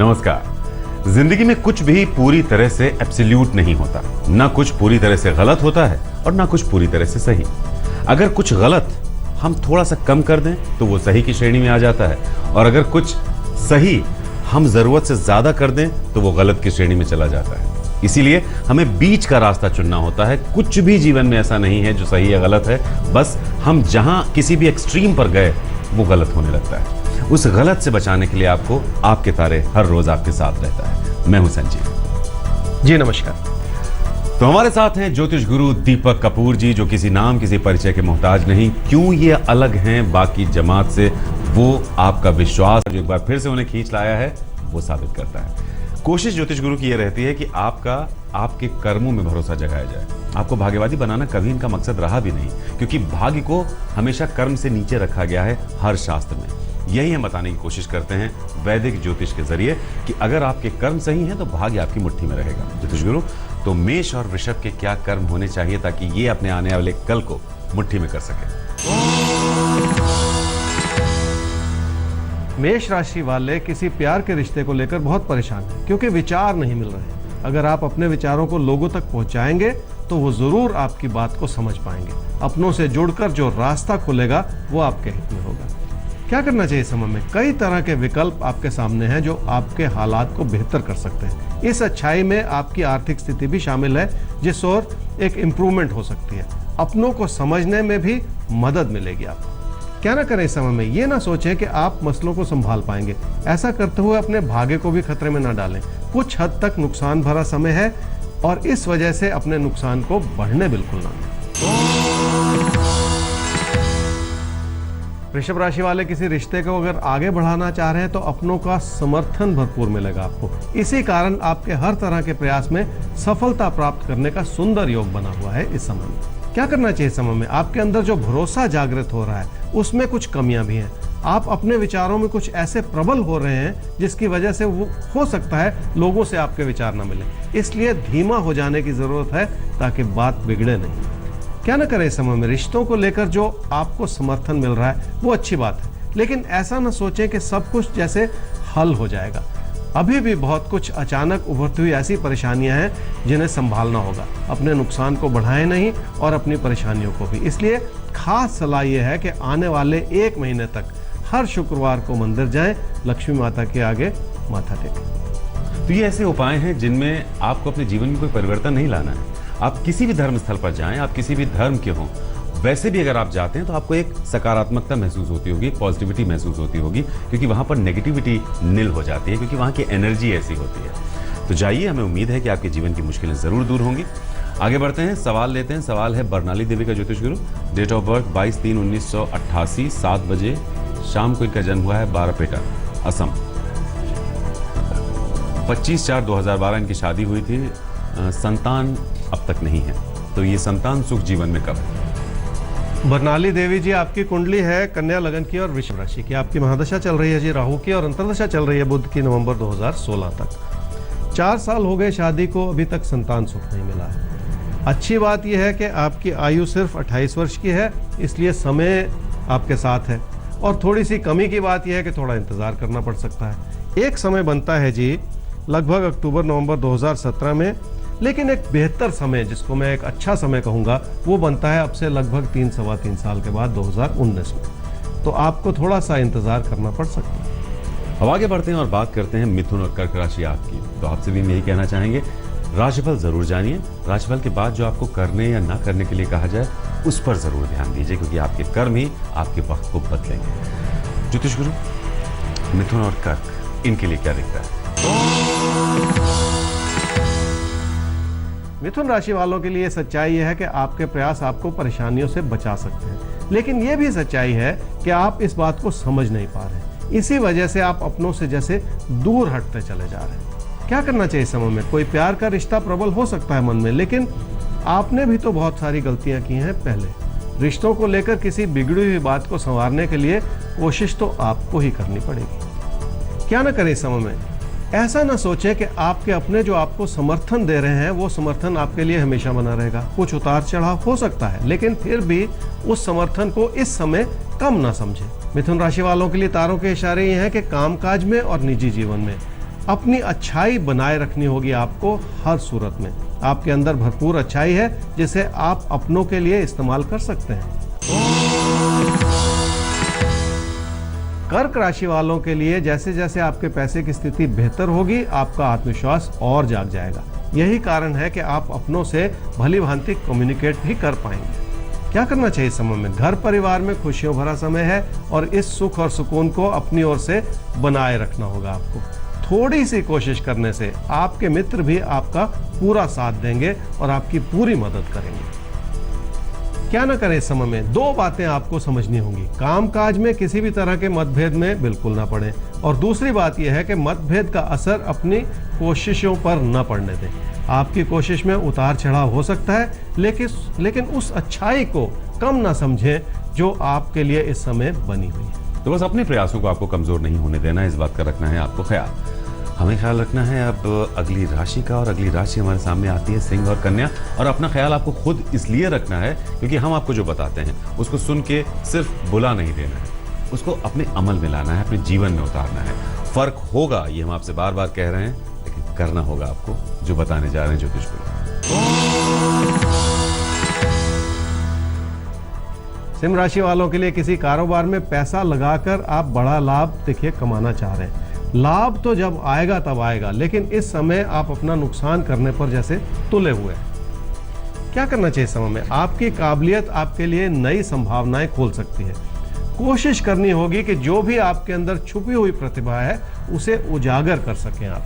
नमस्कार। जिंदगी में कुछ भी पूरी तरह से एब्सोल्यूट नहीं होता, ना कुछ पूरी तरह से गलत होता है और ना कुछ पूरी तरह से सही। अगर कुछ गलत हम थोड़ा सा कम कर दें तो वो सही की श्रेणी में आ जाता है, और अगर कुछ सही हम जरूरत से ज्यादा कर दें तो वो गलत की श्रेणी में चला जाता है। इसीलिए हमें बीच का रास्ता चुनना होता है। कुछ भी जीवन में ऐसा नहीं है जो सही या गलत है, बस हम जहां किसी भी एक्सट्रीम पर गए वो गलत होने लगता है। उस गलत से बचाने के लिए आपको आपके तारे हर रोज आपके साथ रहता है। मैं हूं संजीव जी, नमस्कार। तो हमारे साथ हैं ज्योतिष गुरु दीपक कपूर जी, जो किसी नाम किसी परिचय के मोहताज नहीं। क्यों ये अलग हैं बाकी जमात से, वो आपका विश्वास जो एक बार फिर से उन्हें खींच लाया है वो साबित करता है। कोशिश ज्योतिष गुरु की यह रहती है कि आपके कर्मों में भरोसा जगाया जाए। आपको भाग्यवादी बनाना कभी इनका मकसद रहा भी नहीं, क्योंकि भाग्य को हमेशा कर्म से नीचे रखा गया है हर शास्त्र में। यही हम बताने की कोशिश करते हैं वैदिक ज्योतिष के जरिए कि अगर आपके कर्म सही हैं तो भाग्य आपकी मुट्ठी में रहेगा। ज्योतिष गुरु, तो मेष और वृषभ के क्या कर्म होने चाहिए ताकि ये अपने आने वाले कल को मुट्ठी में कर सके? मेष राशि वाले किसी प्यार के रिश्ते को लेकर बहुत परेशान हैं, क्योंकि विचार नहीं मिल रहे हैं। अगर आप अपने विचारों को लोगों तक पहुंचाएंगे तो वो जरूर आपकी बात को समझ पाएंगे। अपनों से जुड़कर जो रास्ता खुलेगा वो आपके हित में होगा। क्या करना चाहिए समय में? कई तरह के विकल्प आपके सामने हैं जो आपके हालात को बेहतर कर सकते हैं। इस अच्छाई में आपकी आर्थिक स्थिति भी शामिल है, जिस ओर एक इम्प्रूवमेंट हो सकती है। अपनों को समझने में भी मदद मिलेगी आपको। क्या ना करें इस समय में? ये ना सोचें कि आप मसलों को संभाल पाएंगे। ऐसा करते हुए अपने भाग्य को भी खतरे में ना डालें। कुछ हद तक नुकसान भरा समय है और इस वजह से अपने नुकसान को बढ़ने बिल्कुल ना दें। वृषभ राशि वाले किसी रिश्ते को अगर आगे बढ़ाना चाह रहे हैं तो अपनों का समर्थन भरपूर मिलेगा आपको। इसी कारण आपके हर तरह के प्रयास में सफलता प्राप्त करने का सुंदर योग बना हुआ है इस समय में। क्या करना चाहिए समय में? आपके अंदर जो भरोसा जागृत हो रहा है उसमें कुछ कमियां भी हैं। आप अपने विचारों में कुछ ऐसे प्रबल हो रहे हैं जिसकी वजह से वो हो सकता है लोगों से आपके विचार ना मिले। इसलिए धीमा हो जाने की जरूरत है ताकि बात बिगड़े नहीं। क्या ना करें इस समय में? रिश्तों को लेकर जो आपको समर्थन मिल रहा है वो अच्छी बात है, लेकिन ऐसा ना सोचें कि सब कुछ जैसे हल हो जाएगा। अभी भी बहुत कुछ अचानक उभरती हुई ऐसी परेशानियां हैं जिन्हें संभालना होगा। अपने नुकसान को बढ़ाएं नहीं और अपनी परेशानियों को भी। इसलिए खास सलाह यह है कि आने वाले 1 महीने तक हर शुक्रवार को मंदिर जाएं, लक्ष्मी माता के आगे माथा टेकें। तो ये ऐसे उपाय हैं जिनमें आपको अपने जीवन में कोई परिवर्तन नहीं लाना है। आप किसी भी धर्म स्थल पर जाएं, आप किसी भी धर्म के हों, वैसे भी अगर आप जाते हैं तो आपको एक सकारात्मकता महसूस होती होगी, पॉजिटिविटी महसूस होती होगी, क्योंकि वहां पर नेगेटिविटी नील हो जाती है, क्योंकि वहां की एनर्जी ऐसी होती है। तो जाइए, हमें उम्मीद है कि आपके जीवन की मुश्किलें जरूर दूर होंगी। आगे बढ़ते हैं, सवाल लेते हैं। सवाल है बरनाली देवी का ज्योतिष गुरु। डेट ऑफ बर्थ 22/3/1988, 7 बजे शाम को इनका जन्म हुआ है बारापेटा, असम। 25/4/2012 इनकी शादी हुई थी। संतान अब तक नहीं है, तो ये संतान सुख जीवन में कब है? बरनाली देवी जी, आपकी कुंडली है कन्या लगन की और वृषभ राशि की। आपकी महादशा चल रही है जी राहु की, और अंतर्दशा चल रही है बुध की, नवंबर 2016 तक। 4 साल हो गए शादी को, अभी तक संतान सुख नहीं मिला है। अच्छी बात यह है कि आपकी आयु सिर्फ 28 वर्ष की है, इसलिए समय आपके साथ है। और थोड़ी सी कमी की बात यह है कि थोड़ा इंतजार करना पड़ सकता है। एक समय बनता है जी लगभग अक्टूबर-नवंबर 2017 में, लेकिन एक बेहतर समय, जिसको मैं एक अच्छा समय कहूँगा, वो बनता है अब से लगभग 3-3.25 साल के बाद 2019 में। तो आपको थोड़ा सा इंतजार करना पड़ सकता है। अब आगे बढ़ते हैं और बात करते हैं मिथुन और कर्क राशि आपकी। तो आपसे भी यही कहना चाहेंगे, राशिफल जरूर जानिए। राशिफल के बाद जो आपको करने या ना करने के लिए कहा जाए उस पर जरूर ध्यान दीजिए, क्योंकि आपके कर्म ही आपके वक्त को बदलेंगे। ज्योतिष गुरु, मिथुन और कर्क, इनके लिए क्या दिखता है? मिथुन राशि वालों के लिए सच्चाई यह है कि आपके प्रयास आपको परेशानियों से बचा सकते हैं, लेकिन यह भी सच्चाई है कि आप इस बात को समझ नहीं पा रहे। इसी वजह से आप अपनों से जैसे दूर हटते चले जा रहे हैं। क्या करना चाहिए समय में? कोई प्यार का रिश्ता प्रबल हो सकता है मन में, लेकिन आपने भी तो बहुत सारी गलतियां की हैं पहले। रिश्तों को लेकर किसी बिगड़ी हुई बात को संवारने के लिए कोशिश तो आपको ही करनी पड़ेगी। क्या ना करें समय में? ऐसा ना सोचें कि आपके अपने जो आपको समर्थन दे रहे हैं वो समर्थन आपके लिए हमेशा बना रहेगा। कुछ उतार चढ़ाव हो सकता है, लेकिन फिर भी उस समर्थन को इस समय कम ना समझें। मिथुन राशि वालों के लिए तारों के इशारे ये हैं कि कामकाज में और निजी जीवन में अपनी अच्छाई बनाए रखनी होगी आपको हर सूरत में। आपके अंदर भरपूर अच्छाई है जिसे आप अपनों के लिए इस्तेमाल कर सकते हैं। कर्क राशि वालों के लिए जैसे जैसे आपके पैसे की स्थिति बेहतर होगी, आपका आत्मविश्वास और जाग जाएगा। यही कारण है कि आप अपनों से भली भांति कम्युनिकेट भी कर पाएंगे। क्या करना चाहिए इस समय में? घर परिवार में खुशियों भरा समय है और इस सुख और सुकून को अपनी ओर से बनाए रखना होगा आपको। थोड़ी सी कोशिश करने से आपके मित्र भी आपका पूरा साथ देंगे और आपकी पूरी मदद करेंगे। क्या ना करें इस समय में? दो बातें आपको समझनी होंगी। कामकाज में किसी भी तरह के मतभेद में बिल्कुल ना पड़े, और दूसरी बात यह है कि मतभेद का असर अपनी कोशिशों पर न पड़ने दें। आपकी कोशिश में उतार चढ़ाव हो सकता है, लेकिन उस अच्छाई को कम ना समझें जो आपके लिए इस समय बनी हुई है। तो बस अपने प्रयासों को आपको कमजोर नहीं होने देना, इस बात का रखना है आपको ख्याल। हमें ख्याल रखना है अब अगली राशि का, और अगली राशि हमारे सामने आती है सिंह और कन्या। और अपना ख्याल आपको खुद इसलिए रखना है क्योंकि हम आपको जो बताते हैं उसको सुन के सिर्फ बुला नहीं देना है, उसको अपने अमल में लाना है, अपने जीवन में उतारना है। फर्क होगा, ये हम आपसे बार बार कह रहे हैं, लेकिन करना होगा आपको जो बताने जा रहे हैं ज्योतिष गुरु। सिंह राशि वालों के लिए किसी कारोबार में पैसा लगाकर आप बड़ा लाभ देखिए कमाना चाह रहे हैं। लाभ तो जब आएगा तब आएगा, लेकिन इस समय आप अपना नुकसान करने पर जैसे तुले हुए हैं। क्या करना चाहिए समय में? आपकी काबिलियत आपके लिए नई संभावनाएं खोल सकती है। कोशिश करनी होगी कि जो भी आपके अंदर छुपी हुई प्रतिभा है उसे उजागर कर सकें आप।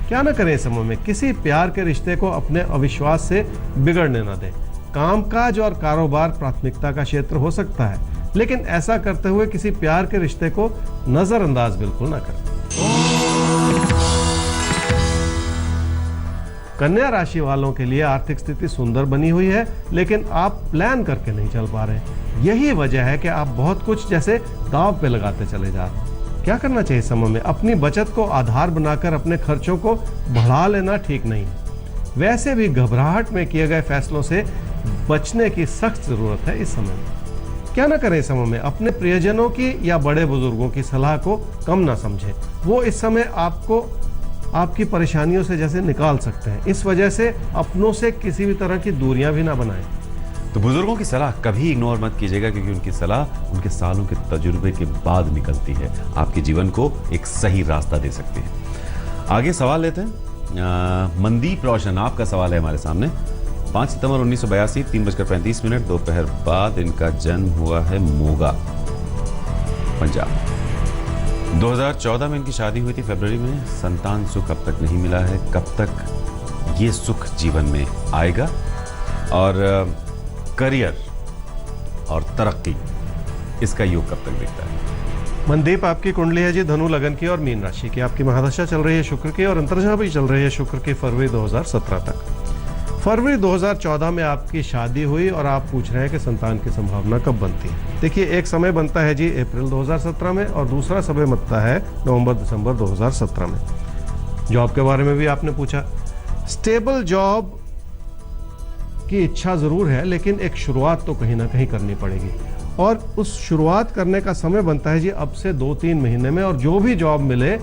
क्या ना करें इस समय में? किसी प्यार के रिश्ते को अपने अविश्वास से बिगड़ने ना दें। कामकाज और कारोबार प्राथमिकता का क्षेत्र हो सकता है, लेकिन ऐसा करते हुए किसी प्यार के रिश्ते को नजरअंदाज बिल्कुल ना करें। कन्या राशि वालों के लिए आर्थिक स्थिति सुंदर बनी हुई है, लेकिन आप प्लान करके नहीं चल पा रहे। यही वजह है कि आप बहुत कुछ जैसे दांव पे लगाते चले जा रहे हैं। क्या करना चाहिए समय में? अपनी बचत को आधार बनाकर अपने खर्चों को बढ़ा लेना ठीक नहीं है। वैसे भी घबराहट में किए गए फैसलों से बचने की सख्त जरूरत है इस समय में। क्या ना करें इस समय में? अपने प्रियजनों की या बड़े बुजुर्गों की सलाह को कम ना समझें। वो इस समय आपको आपकी परेशानियों से जैसे निकाल सकते हैं। इस वजह से अपनों से किसी भी तरह की दूरियां भी ना बनाएं। तो बुजुर्गों की सलाह कभी इग्नोर मत कीजिएगा, क्योंकि उनकी सलाह उनके सालों के तजुर्बे के बाद निकलती है, आपके जीवन को एक सही रास्ता दे सकती है। आगे सवाल लेते हैं। मनदीप रोशन, आपका सवाल है हमारे सामने। 5 सितंबर 1982 3:35 दोपहर बाद इनका जन्म हुआ है मोगा, पंजाब। 2014 में इनकी शादी हुई थी फरवरी में। संतान सुख अब तक नहीं मिला है। कब तक ये सुख जीवन में आएगा? और करियर और तरक्की, इसका योग कब तक दिखता है? मनदीप, आपकी कुंडली है जी धनु लगन की और मीन राशि की। आपकी महादशा चल रही है शुक्र की, और अंतर्दशा भी चल रही है शुक्र की फरवरी 2017 तक। फरवरी 2014 में आपकी शादी हुई और आप पूछ रहे हैं कि संतान की संभावना कब बनती है। देखिए, एक समय बनता है जी अप्रैल 2017 में, और दूसरा समय बनता है नवंबर-दिसंबर 2017 में। जॉब के बारे में भी आपने पूछा। स्टेबल जॉब की इच्छा जरूर है, लेकिन एक शुरुआत तो कहीं ना कहीं करनी पड़ेगी, और उस शुरुआत करने का समय बनता है जी अब से 2-3 महीने में। और जो भी जॉब मिले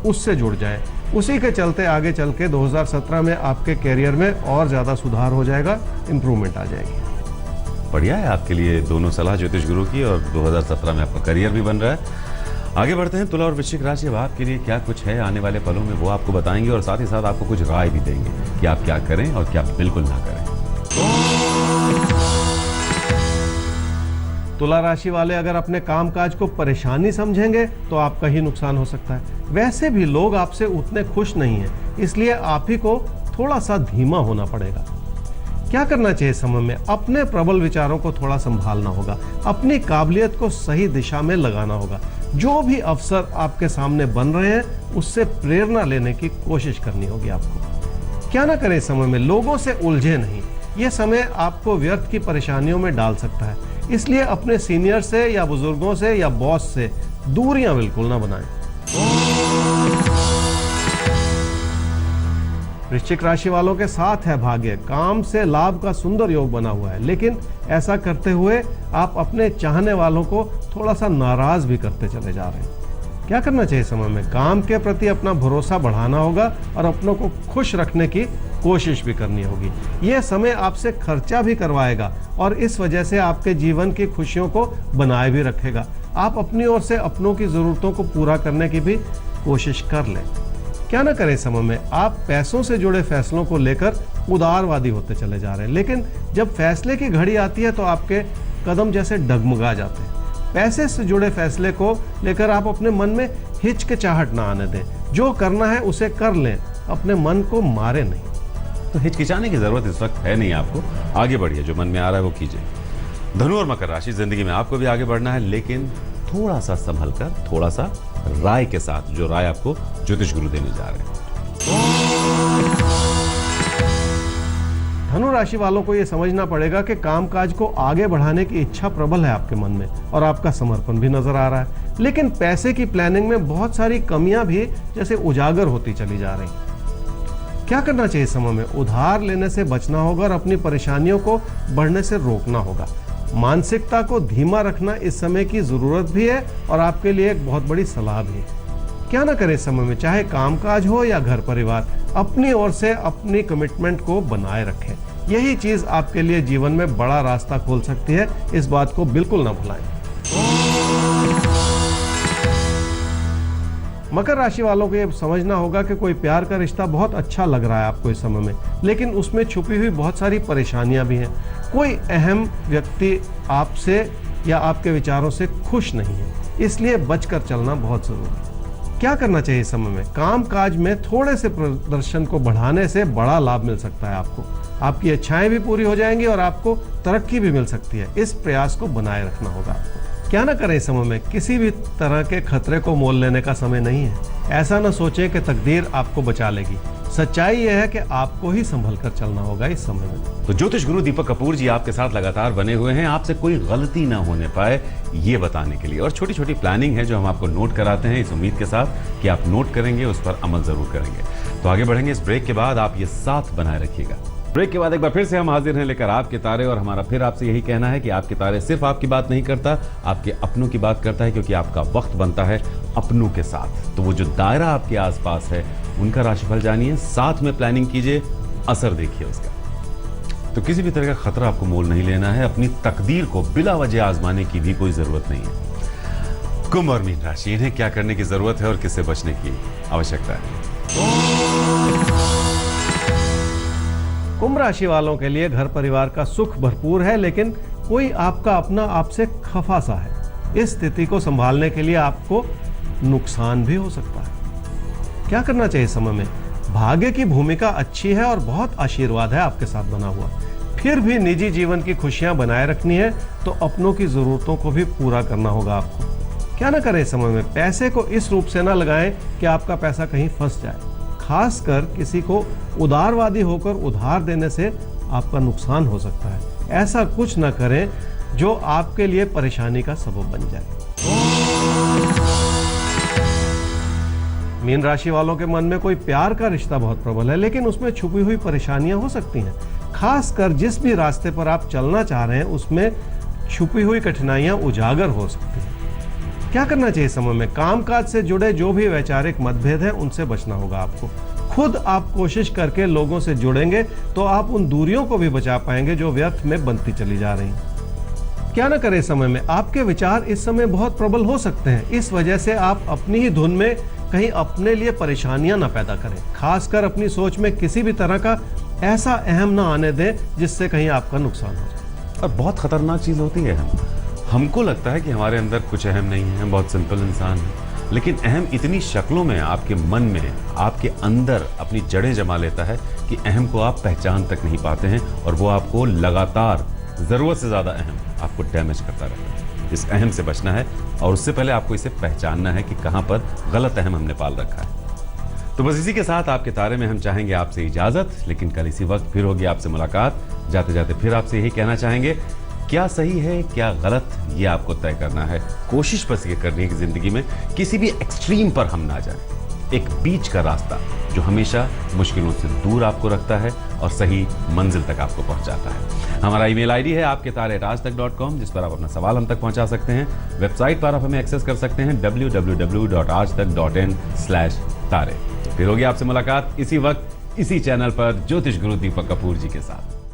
उससे जुड़ जाए। उसी के चलते आगे चल के 2017 में आपके कैरियर में और ज़्यादा सुधार हो जाएगा, इम्प्रूवमेंट आ जाएगी। बढ़िया है आपके लिए दोनों सलाह ज्योतिष गुरु की, और 2017 में आपका करियर भी बन रहा है। आगे बढ़ते हैं। तुला और वृश्चिक राशि, अब आपके लिए क्या कुछ है आने वाले पलों में वो आपको बताएंगे, और साथ ही साथ आपको कुछ राय भी देंगे कि आप क्या करें और क्या बिल्कुल ना करें। तुला राशि वाले अगर अपने कामकाज को परेशानी समझेंगे तो आपका ही नुकसान हो सकता है। वैसे भी लोग आपसे उतने खुश नहीं हैं, इसलिए आप ही को थोड़ा सा धीमा होना पड़ेगा। क्या करना चाहिए समय में? अपने प्रबल विचारों को थोड़ा संभालना होगा, अपनी काबिलियत को सही दिशा में लगाना होगा। जो भी अवसर आपके सामने बन रहे हैं उससे प्रेरणा लेने की कोशिश करनी होगी आपको। क्या ना करें समय में? लोगों से उलझे नहीं। यह समय आपको व्यर्थ की परेशानियों में डाल सकता है, इसलिए अपने सीनियर से या बुजुर्गों से या बॉस से दूरियां बिल्कुल ना बनाएं। वृश्चिक राशि वालों के साथ है भाग्य। काम से लाभ का सुंदर योग बना हुआ है, लेकिन ऐसा करते हुए आप अपने चाहने वालों को थोड़ा सा नाराज भी करते चले जा रहे हैं। क्या करना चाहिए समय में? काम के प्रति अपना भरोसा बढ़ाना होगा और अपनों को खुश रखने की कोशिश भी करनी होगी। यह समय आपसे खर्चा भी करवाएगा और इस वजह से आपके जीवन की खुशियों को बनाए भी रखेगा। आप अपनी ओर से अपनों की ज़रूरतों को पूरा करने की भी कोशिश कर लें। क्या ना करें समय में? आप पैसों से जुड़े फैसलों को लेकर उदारवादी होते चले जा रहे हैं, लेकिन जब फैसले की घड़ी आती है तो आपके कदम जैसे डगमगा जाते हैं। पैसे से जुड़े फैसले को लेकर आप अपने मन में हिचकिचाहट ना आने दें। जो करना है उसे कर लें, अपने मन को मारे नहीं। तो हिचकिचाने की जरूरत इस वक्त है नहीं आपको, आगे बढ़िए, जो मन में आ रहा है वो कीजिए। धनु और मकर राशि, जिंदगी में आपको भी आगे बढ़ना है, लेकिन थोड़ा सा संभल कर, थोड़ा सा राय के साथ, जो राय आपको ज्योतिष गुरु देने जा रहे हैं। धनु राशि वालों को यह समझना पड़ेगा कि कामकाज को आगे बढ़ाने की इच्छा प्रबल है आपके मन में और आपका समर्पण भी नजर आ रहा है, लेकिन पैसे की प्लानिंग में बहुत सारी कमियां भी जैसे उजागर होती चली जा रही। क्या करना चाहिए समय में? उधार लेने से बचना होगा और अपनी परेशानियों को बढ़ने से रोकना होगा। मानसिकता को धीमा रखना इस समय की जरूरत भी है और आपके लिए एक बहुत बड़ी सलाह भी है। क्या ना करें समय में? चाहे कामकाज हो या घर परिवार, अपनी ओर से अपनी कमिटमेंट को बनाए रखें। यही चीज आपके लिए जीवन में बड़ा रास्ता खोल सकती है, इस बात को बिल्कुल ना भुलाएं। मकर राशि वालों को ये समझना होगा कि कोई प्यार का रिश्ता बहुत अच्छा लग रहा है आपको इस समय में, लेकिन उसमें छुपी हुई बहुत सारी परेशानियां भी हैं। कोई अहम व्यक्ति आपसे या आपके विचारों से खुश नहीं है, इसलिए बचकर चलना बहुत जरूरी है। क्या करना चाहिए इस समय में? काम काज में थोड़े से प्रदर्शन को बढ़ाने से बड़ा लाभ मिल सकता है आपको। आपकी इच्छाएं भी पूरी हो जाएंगी और आपको तरक्की भी मिल सकती है। इस प्रयास को बनाए रखना होगा आपको। क्या ना करें इस समय में? किसी भी तरह के खतरे को मोल लेने का समय नहीं है। ऐसा ना सोचें कि तकदीर आपको बचा लेगी। सच्चाई यह है कि आपको ही संभल कर चलना होगा इस समय में। तो ज्योतिष गुरु दीपक कपूर जी आपके साथ लगातार बने हुए हैं, आपसे कोई गलती ना होने पाए ये बताने के लिए, और छोटी छोटी प्लानिंग है जो हम आपको नोट कराते हैं इस उम्मीद के साथ कि आप नोट करेंगे, उस पर अमल जरूर करेंगे। तो आगे बढ़ेंगे इस ब्रेक के बाद, आप ये साथ बनाए रखिएगा। ब्रेक के बाद एक बार फिर से हम हाजिर हैं लेकर आपके तारे, और हमारा फिर आपसे यही कहना है कि आपके तारे सिर्फ आपकी बात नहीं करता, आपके अपनों की बात करता है, क्योंकि आपका वक्त बनता है अपनों के साथ। तो वो जो दायरा आपके आसपास है उनका राशिफल जानिए, साथ में प्लानिंग कीजिए, असर देखिए उसका। तो किसी भी तरह का खतरा आपको मोल नहीं लेना है, अपनी तकदीर को बिला वजह आजमाने की भी कोई जरूरत नहीं है। कुंभ और मीन राशि, इन्हें क्या करने की जरूरत है और किससे बचने की आवश्यकता है? कुंभ राशि वालों के लिए घर परिवार का सुख भरपूर है, लेकिन कोई आपका अपना आपसे खफा सा है। इस स्थिति को संभालने के लिए आपको नुकसान भी हो सकता है। क्या करना चाहिए समय में? भाग्य की भूमिका अच्छी है और बहुत आशीर्वाद है आपके साथ बना हुआ, फिर भी निजी जीवन की खुशियां बनाए रखनी है तो अपनों की जरूरतों को भी पूरा करना होगा आपको। क्या ना करें समय में? पैसे को इस रूप से ना लगाएं कि आपका पैसा कहीं फंस जाए। खासकर किसी को उदारवादी होकर उधार देने से आपका नुकसान हो सकता है। ऐसा कुछ ना करें जो आपके लिए परेशानी का सबब बन जाए। मीन राशि वालों के मन में कोई प्यार का रिश्ता बहुत प्रबल है, लेकिन उसमें छुपी हुई परेशानियां हो सकती हैं। खासकर जिस भी रास्ते पर आप चलना चाह रहे हैं उसमें छुपी हुई कठिनाइयां उजागर हो सकती हैं। क्या करना चाहिए समय में? कामकाज से जुड़े जो भी वैचारिक मतभेद हैं उनसे बचना होगा आपको। खुद आप कोशिश करके लोगों से जुड़ेंगे तो आप उन दूरियों को भी बचा पाएंगे जो व्यर्थ में बनती चली जा रही हैं। क्या ना करें समय में? आपके विचार इस समय बहुत प्रबल हो सकते हैं, इस वजह से आप अपनी ही धुन में कहीं अपने लिए परेशानियां ना पैदा करें। खासकर अपनी सोच में किसी भी तरह का ऐसा अहम ना आने दें जिससे कहीं आपका नुकसान हो जाए। और बहुत खतरनाक चीज होती है, हमको लगता है कि हमारे अंदर कुछ अहम नहीं है, हम बहुत सिंपल इंसान हैं, लेकिन अहम इतनी शक्लों में आपके मन में, आपके अंदर अपनी जड़ें जमा लेता है कि अहम को आप पहचान तक नहीं पाते हैं, और वो आपको लगातार जरूरत से ज्यादा अहम आपको डैमेज करता रहता है। इस अहम से बचना है, और उससे पहले आपको इसे पहचानना है कि कहां पर गलत अहम हमने पाल रखा है। तो बस इसी के साथ आपके तारे में हम चाहेंगे आपसे इजाजत, लेकिन कल इसी वक्त फिर होगी आपसे मुलाकात। जाते जाते फिर आपसे यही कहना चाहेंगे, क्या सही है क्या गलत ये आपको तय करना है। कोशिश बस ये करनी है कि जिंदगी में किसी भी एक्सट्रीम पर हम ना जाएं। एक बीच का रास्ता जो हमेशा मुश्किलों से दूर आपको रखता है और सही मंजिल तक आपको पहुंचाता है। हमारा ईमेल आईडी है आपके तारे@aajtak.com, जिस पर आप अपना सवाल हम तक पहुंचा सकते हैं। वेबसाइट पर आप हमें एक्सेस कर सकते हैं www.aajtak.in/तारे। फिर होगी आपसे मुलाकात इसी वक्त इसी चैनल पर ज्योतिष गुरु दीपक कपूर जी के साथ।